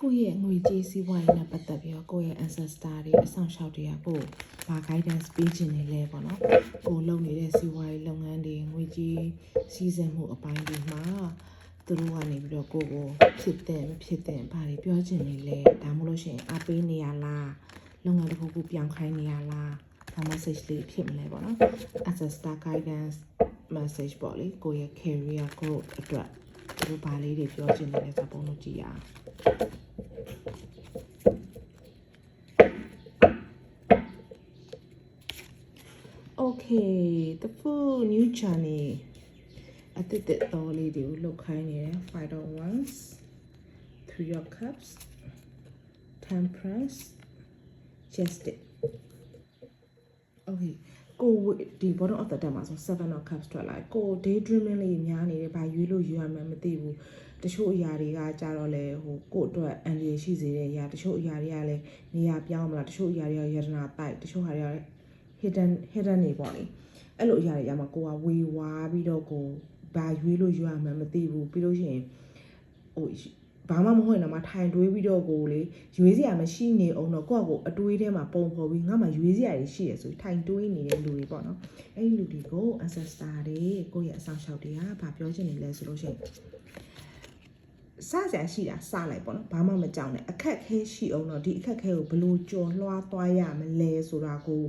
ကိုယ့်ရဲ့ငွေကြေးစီးပွားရေးနဲ့ပတ်သက်ပြီးတော့ကိုယ့်ရဲ့ ancestor တွေအဆောင်ရှောက်တွေကကိုဘာ guidance ပေးခြင်းနေလဲပေါ့နော်ကိုလုပ်နေတဲ့စီးပွားရေးလုပ်ငန်းတွေငွေကြေးစီးဆင်းမှုအပိုင်းတွေမှာသူတို့ကနေပြီးတော့ကိုဖြစ်တဲ့မဖြစ်တဲ့ဘာတွေပြောခြင်းနေလဲဒါမှမဟုတ်ရှင်အပေးနေရလားလုပ်ငန်းတစ်ခုခုပြောင်းခိုင်းနေရလားဒါ message လေးဖြစ်မလဲပေါ့နော် ancestor guidance message ပေါ့လေကိုယ့်ရဲ့ career growth အတွက်သူတို့ဘာလေးတွေပြောခြင်းနေလဲဆိုပုံလို့ကြည့်ရအောင်Okay, the full new journey. I think that all lady will look kind of 5 on ones, 3 of cups, temperance, just it. Okay, go with the bottom of the demos or 7 of cups to like go daydreaming in by you are memorable. The show Yariga Jarole who go to and she's a to show Yariale near Piamla to show Yaria Yarna bite to show her hidden နေပေါ့လေအဲ့လိုအရာတွေရမှာကိုကဝေဝါပြီးတော့ကိုဘာရွေးလို့ရွာမှမသိဘူးပြီးလို့ရှိရင်ဟိုဘာမှမဟုတ်ရင်တော့မထိုင်တွေးပြီးတော့ကိုလေရွေးစရာမရှိနေအောင်တော့ကိုကကိုအတွေးထဲမှာပုံဖော်ပြီးငါမှရွေးစရာတွေရှိရဆိုထိုင်တွေးနေတဲ့လူတွေပေါ့နော်အဲ့ဒီလူတွေကို ancestor တွေကိုရဲ့အဆောင်ရှောက်တွေကဘာပြောချင်နေလဲဆိုလို့ရှိရင်စစရာရှိတာစလိုက်ပေါ့နော်ဘာမှမကြောက်နဲ့အခက်ခဲရှိအောင်တော့ဒီအခက်ခဲကိုဘယ်လိုကြော်လွှားသွားရမလဲဆိုတာကို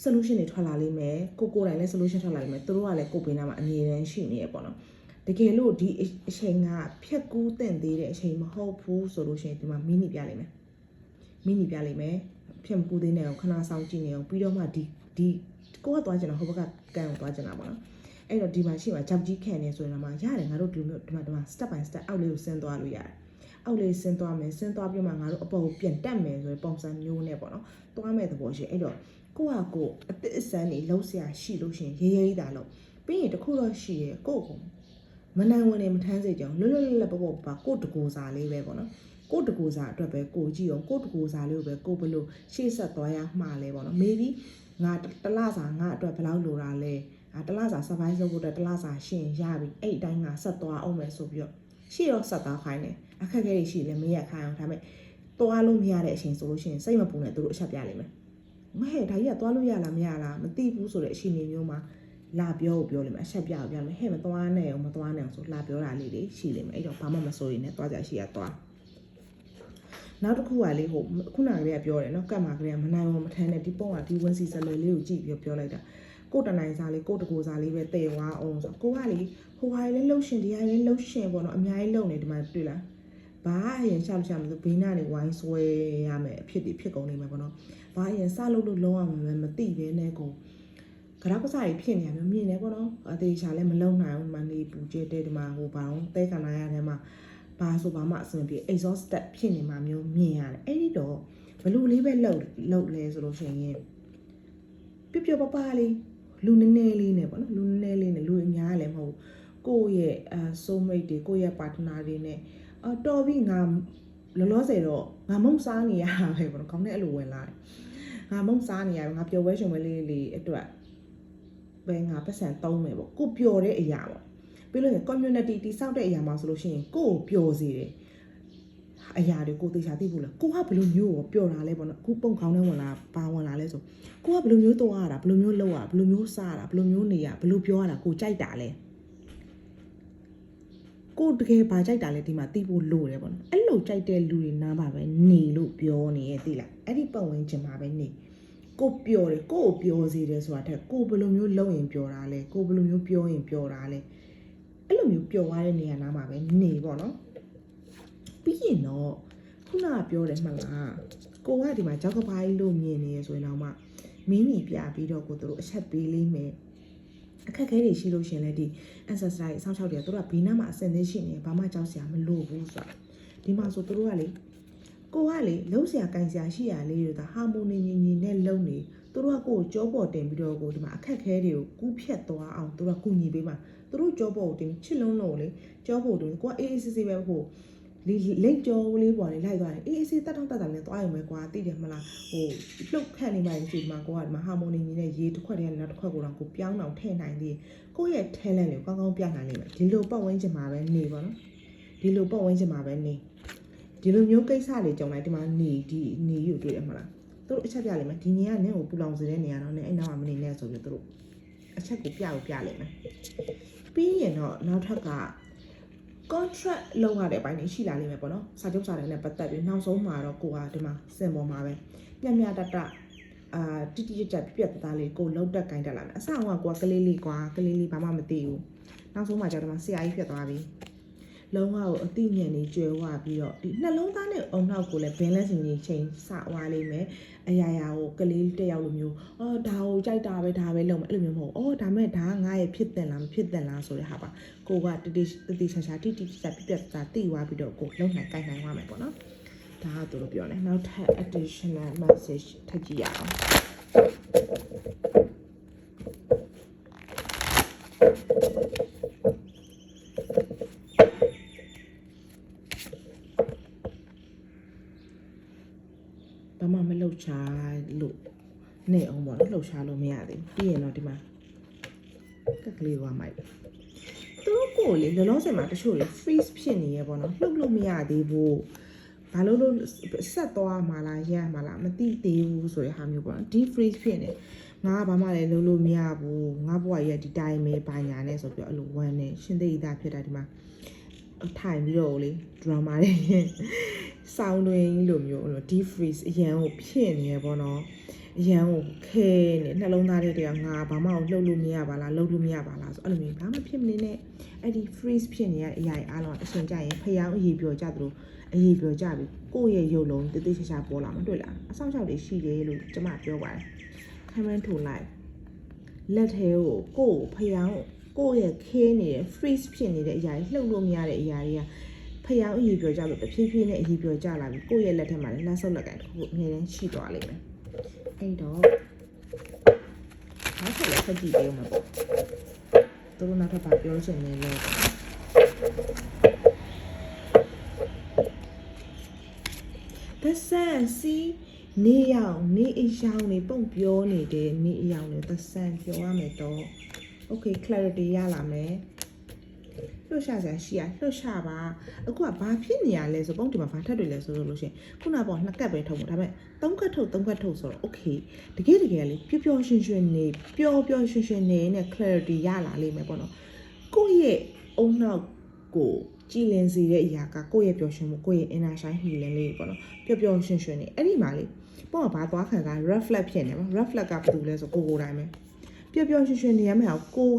solution တွေထွက်လာလိမ့်မယ်ကိုတိုင်းလည်း solution ထွက်လာလိမ့်မယ်သူတို့ကလည်းကိုပေးနာမှာအမြဲတမ်းရှိနေရပေါ့နော်တကယ်လို့ဒီအချိန်ကဖြက်ကူးတင်သေးတဲ့အချိန်မဟုတ်ဘူးဆိုလို့ရှိရင်ဒီမှာမီနီပြလိမ့်မယ်ဖြက်မကူးသေးတဲ့အောင်ခဏဆောင်ကြည့်နေအောင်ပြီးတော့မှဒီကိုကသွားကျင်တာဟိုဘက်ကကန်ကိုသွားကျင်တာပေါ့နော်အဲ့တော့ဒီမှာရှိမှာကြောက်ကြီးခံနေဆိုရင်တော့ရတယ်ငါတို့ဒီလိုမျိုးဒီမှာ step by step အောက်လေးကိုဆင်းသွားလို့ရတယ်အောက်လေးဆင်းသွားမယ်ဆင်းသွားပြီးမှငါတို့အပေါ်ကိုပြန်တက်မယ်ဆိုရင်ပုံစံမျိုးနဲ့ပေါ့နော်သွားမဲ့သဘောရှိအဲ့တော့ကိုအသစ်အစမ်းနေလှုပ်ရှားရှိလို့ရှင်ရေးရေးတာလို့ပြီးရင်တခုတော့ရှိရဲကိုမနိုင်ဝင်နေမထမ်းစေကြအောင်လွတ်ပေါ့ပါကိုတကူစာလေးပဲပေါ့နော်ကိုတကူစာအတွက်ပဲကိုကြည့်အောင်ကိုတကူစာလေးကိုပဲကိုဘလို့ရှေ့ဆက်သွားရမှာလဲပေါ့နော် maybe ငါတလစာငါအတွက်ဘယ်လောက်လိုတာလဲတလစာ survive လုပ်ဖို့အတွက်တလစာရှင်းရပြီအဲ့အတိုင်းငါဆက်သွားအောင်မယ်ဆိုပြီးတော့ရှေ့တော့ဆက်သွားခိုင်းတယ်အခက်အခဲတွေရှိလဲမရခိုင်းအောင်ဒါပေမဲ့သွားလို့မရတဲ့အချိန်ဆိုလို့ရှိရင်စိတ်မပူနဲ့သူတို့အချက်ပြလိမ့်မယ်မဟဲ့ဒါကြီးကသွားလို့ရလားမရလားမသိဘူးဆိုတဲ့အချိန်မျိုးမှာလာပြောလိမ့်မယ်အချက်ပြမယ်ဟဲ့မသွားနဲ့အောင်ဆိုလာပြောတာလေးတွေရှိလိမ့်မယ်အဲ့တော့ဘာမှမစိုးရင်လည်းသွားကြရှိရသွားနောက်တစ်ခုကလေဟိုခုနကလေးကပြောတယ်နော်ကတ်မှာကလေးကမနိုင်ဘူးမထမ်းနဲ့ဒီပုံကဒီဝန်စီဇလွယ်လေးကိုကြည့်ပြီးပြောလိုက်တာကိုတနိုင်စားလေးကိုတကူစားလေးပဲတည်သွားအောင်ဆိုကိုကလေဟိုဟာလေးလှုပ်ရှင်ဒီဟာလေးလှုပ်ရှင်ပေါ့နော်အများကြီးလှုပ်နေဒီမှာတွေ့လားဘာအရင်ရှာမလို့ဘေးနားနေဝိုင်းဆွဲရမယ်အဖြစ်ကုန်နေမှာပေါ့နော်ဘာအရင်စလို့လုံးအောင်မသိဘဲနဲ့ကိုကရောက်ကစားကြီးဖြစ်နေရမျိုးမြင်နေပေါ့နော်အသေးချာလည်းမလုံနိုင်ဘူးမနေပူကျတဲ့ဒီမှာဟိုဘာအောင်တဲကနာရတဲ့မှာဘာဆိုဘာမှအဆင်ပြေ exhausted ဖြစ်နေမှာမျိုးမြင်ရတယ်အဲ့ဒီတော့ဘလူလေးပဲလှုပ်လဲဆိုလို့ရှိရင်ပြပလေးလူနည်းနည်းလေးနဲ့ပေါ့နော်လူနည်းနည်းလေးနဲ့လူအများလည်းမဟုတ်ကိုယ့်ရဲ့soulmate တွေကိုယ့်ရဲ့ partner တွေနဲ့တော်ပြီငါလောလောဆယ်တော့ငါမုံစားနေရတာပဲပေါ့နော်ခေါင်းနဲ့အဲ့လိုဝင်လာတယ်ငါမုံစားနေရငါပျော်ပွဲရှင်ပွဲလေးအတွက်ပဲငါပတ်စံသုံးမယ်ပေါ့ကိုပျော်တဲ့အရာပေါ့ပြီးလို့ရင် community တိစောက်တဲ့အရာမှာဆိုလို့ရှိရင်ကိုပျော်စေတယ်အရာတွေကိုသေချာသိဖို့လားကိုကဘယ်လိုမျိုးပျော်တာလဲပေါ့နော်အခုပုံခေါင်းထဲဝင်လာလဲဆိုကိုကဘယ်လိုမျိုးသွားရတာဘယ်လိုမျိုးလုပ်ရဘယ်လိုမျိုးစားတာဘယ်လိုမျိုးနေရဘယ်လိုပြောရတာကိုကြိုက်တာလဲကိုတကယ်ဘာကြိုက်တာလဲဒီမှာသိဖို့လိုတယ်ပေါ့နော်အဲ့လိုကြိုက်တဲ့လူတွေနားပါပဲနေလို့ပြောနေရဲ့သိလားအဲ့ဒီပတ်ဝန်းကျင်မှာပဲနေကိုပျော်တယ်ကိုပျော်စေတယ်ဆိုတာတဲ့ကိုဘယ်လိုမျိုးလုပ်ရင်ပျော်တာလဲကိုဘယ်လိုမျိုးပြောရင်ပျော်တာလဲအဲ့လိုမျိုးပျော်သွားတဲ့နေရာနားမှာပဲနေပေါ့နော်ပြီးရင်တော့ခုနကပြောတယ်မှတ်လားကိုကဒီမှာကြောက်ကပိုင်းလို့မြင်နေရဆိုရင်တော့မှမင်းကြီးပြပြီးတော့ကိုတို့အချက်ပေးလိမ့်မယ်အခက်ခဲတွေရှိလို့ရှင်လဲဒီ ancestor တွေစောင့်ရှောက်တယ်သူတို့ကဘေးနားမှာအစင်သေးရှိနေဘာမှကြောက်စရာမလိုဘူးဆိုတာဒီမှာဆိုသူတို့ကလေကိုကလေလုံးစရာကင်စရာရှိရလေးတွေဒါဟာမိုနီညီနဲ့လုံနေသူတို့ကကိုကိုကြောပေါ်တင်ပြီးတော့ကိုဒီမှာအခက်ခဲတွေကိုကူးဖြတ်သွားအောင်သူတို့ကကူညီပေးမှာသူတို့ကြောပေါ်ကိုတင်ချစ်လုံးလို့လေကြောပေါ်တင်ကိုကအေးဆေးပဲဟိုလိတ်ကြောလေးပေါ်နေလိုက်သွားတယ်အေးဆေးတက်တောက်တက်နဲ့သွားရုံပဲကွာသိတယ်မလားဟိုလှုပ်ခန့်နေမှရှိဒီမှာကိုကဒီမှာဟာမိုနီညီနဲ့ရေတစ်ခွက်တည်းနဲ့နောက်တစ်ခွက်ကိုတော့ကိုပြောင်းအောင်ထည့်နိုင်သေးကိုရဲ့ talent ကိုကောင်းကောင်းပြနိုင်လိမ့်မယ်ဒီလိုပတ်ဝန်းကျင်မှာပဲနေပါနော် ဒီလိုပုံဝင်ချင်မှာပဲနေဒီလိုမျိုးကိစ္စတွေကြုံလိုက်ဒီမှာနေယူတွေ့ရမှာလားသူတို့အချက်ပြလိမ့်မယ်ဒီနေကနင့်ကိုပူလောင်စေတဲ့နေရာတော့နင့်အဲ့နောက်မှာမနေနဲ့ဆိုပြီးသူတို့အချက်ကိုပြလိမ့်မယ်ပြီးရင်တော့နောက်ထပ်က contract လုပ်ရတဲ့အပိုင်းတွေရှိလာလိမ့်မယ်ပေါ့နော်စာချုပ်စာတမ်းနဲ့ပတ်သက်ပြီးနောက်ဆုံးမှာတော့ကိုကဒီမှာစင်ပေါ်မှာပဲမြတ်တတိတိကျကျပြတ်သားလေးကိုလုံးတက်ကိုင်းတက်လာမယ်အစအောင်ကကိုကကလေးလေးဘာမှမသိဘူးနောက်ဆုံးမှာကျတော့မှဆရာကြီးဖြစ်သွားပြီလုံးဝကိုအတိညာဉ်နေကျွဲဝပြီးတော့ဒီနှလုံးသားနဲ့အုံနောက်ကိုလည်း balance နေချိန်စဝါလိမ့်မယ်အရာရာကိုကလေးတစ်ယောက်လိုမျိုးဒါကိုကြိုက်တာပဲဒါပဲလုပ်မယ်အဲ့လိုမျိုးမဟုတ်ဒါမဲ့ဒါကငါရဲ့ဖြစ်တယ်လားမဖြစ်တယ်လားဆိုတဲ့ဟာပါကိုကတိရှာရှာတိကျကျပြတ်သားသိသွားပြီးတော့ကိုလုံနိုင်ကိုင်နိုင်သွားမယ်ပေါ့နော်ဒါကသူတို့ပြောတယ်နောက်ထပ် additional message ထပ်ကြည့်ရအောင်ဘာမှမလှုပ်ရှားလို့နေအောင်ပေါ့နော်လှုပ်ရှားလို့မရသေးဘူးပြီးရင်တော့ဒီမှာကက်ကလေးဝါမိုက်သူတို့ကိုလေလောလောဆယ်မှာတချို့လေ freeze ဖြစ်နေရပေါ့နော်လှုပ်လို့မရသေးဘူးဘာလို့ဆက်သွားမှာလားရမှာလားမသိသေးဘူးဆိုတဲ့ဟာမျိုးပေါ့နော် deep freeze ဖြစ်နေငါကဘာမှလည်းလုပ်လို့မရဘူးငါဘဝရဲ့ဒီတိုင်းပဲဘာညာနဲ့ဆိုပြီးအဲ့လိုဝမ်းနေရှင်းသိတာဖြစ်တာဒီမှာထိုင်ပြီးတော့လေ drama တွေဆောင်းတွင်လိုမျိုးလို့ deep freeze အရန်ကိုဖြစ်နေရပေါ့နော်အရန်ကိုခဲနေနှလုံးသားတဲ့တရားငါဘာမှလှုပ်လို့မရပါလားလှုပ်လို့မရပါလားဆိုအဲ့လိုမျိုးဘာမှဖြစ်မနေနဲ့အဲ့ဒီ freeze ဖြစ်နေတဲ့အရာအားလုံးအရှင်ကြရင်ဖျောင်းအရေးပြောကြသလိုအရေးပြောကြပြီကိုယ့်ရဲ့ရုပ်လုံးတိတိကျကျပေါ်လာမှတွေ့လားအဆောင်အရှောက်တွေရှိတယ်လို့ကျမပြောပါတယ် comment to like လက်သေးကိုဖျောင်းကိုယ့်ရဲ့ခဲနေတဲ့ freeze ဖြစ်နေတဲ့အရာတွေလှုပ်လို့မရတဲ့အရာတွေကဖျောင်းအရေးပြောကြလို့တဖြည်းဖြည်းနဲ့အရေးပြောကြလာပြီကိုယ့်ရဲ့လက်ထက်မှာလည်းလက်ဆုပ်လက်ကန်တစ်ခုအမြဲတမ်းရှိသွားလိမ့်မယ်အဲ့တော့နောက်ဆက်လက်ဆက်ကြည့်ပေးဦးမှာပေါ့သူတို့နောက်ထပ်ပြောချင်နေလဲသက်ဆန်စီနေအောင်နေအယောင်နေပုံပြောနေတယ်နေအယောင်နေသက်ဆန်ပြောရမယ်တော့ okay clarity ရလာမယ်လှုပ်ရှားစရာရှိရလှုပ်ရှားပါအခုကဘာဖြစ်နေရလဲဆိုပုံဒီမှာဘာထပ်တွေလဲဆိုလို့ရှိရင်ခုနကပေါ့နှစ်ကပ်ပဲထုံးဒါပေမဲ့သုံးကပ်ထုတ်ဆိုတော့ okay တကယ်လေးပျော်ရွှင်ရွှင်နေပျော်ရွှင်ရွှင်နေနဲ့ clarity ရလာလိမ့်မယ်ပေါ့နော်ကိုယ့်ရဲ့အုံနောက်ကိုကြည်လင်စေတဲ့အရာကကိုယ့်ရဲ့ပျော်ရွှင်မှုကိုယ့်ရဲ့ inner shine healing လေးပေါ့နော်ပျော်ရွှင်ရွှင်နေအဲ့ဒီမှာလေပေါ့ဘာသွားခံစား reflect ဖြစ်နေမှာ reflect ကဘာလို့လဲဆိုကိုတိုင်းပဲပျော်ရွှင်နေရမယ်ကို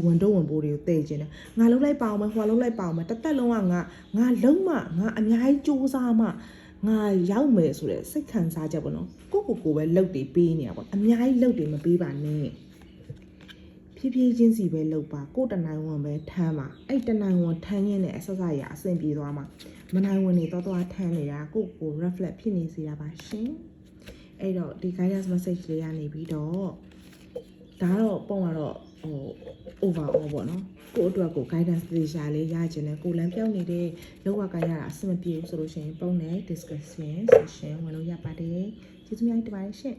ဝန်တော့ဝန်ပိုးတွေကိုတည်ခြင်းတယ်ငါလုံးလိုက်ပါအောင်မယ်ဟိုလုံးလိုက်ပါအောင်မယ်တစ်သက်လုံးကငါလုံးမငါအများကြီးစူးစမ်းမှငါရောက်မယ်ဆိုတဲ့စိတ်ခံစားချက်ပေါ့နော်ကိုပဲလှုပ်တွေပေးနေတာပေါ့အများကြီးလှုပ်တွေမပေးပါနဲ့ဖြည်းဖြည်းချင်းစီပဲလှုပ်ပါကိုတနိုင်ဝန်ပဲထမ်းပါအဲ့တနိုင်ဝန်ထမ်းရင်းနဲ့အဆက်ဆက်ရအဆင်ပြေသွားမှာမနိုင်ဝန်နေတော့ထမ်းနေတာကို reflect ဖြစ်နေစေတာပါရှင်အဲ့တော့ဒီ guidance message လေးကနေပြီးတော့ဒါတော့ပုံကတော့overall ပေါ့နော်ကိုအတွက်ကို guidance သေးရှာလေးရခြင်းနဲ့ကိုလမ်းပြောင်းနေတဲ့လောက်ဝကရတာအဆင်မပြေဘူးဆိုလို့ရှိရင်ပုံနဲ့ discussion session ဝင်လို့ရပါတယ်ကျေးဇူးများတင်ပါတယ်ရှင်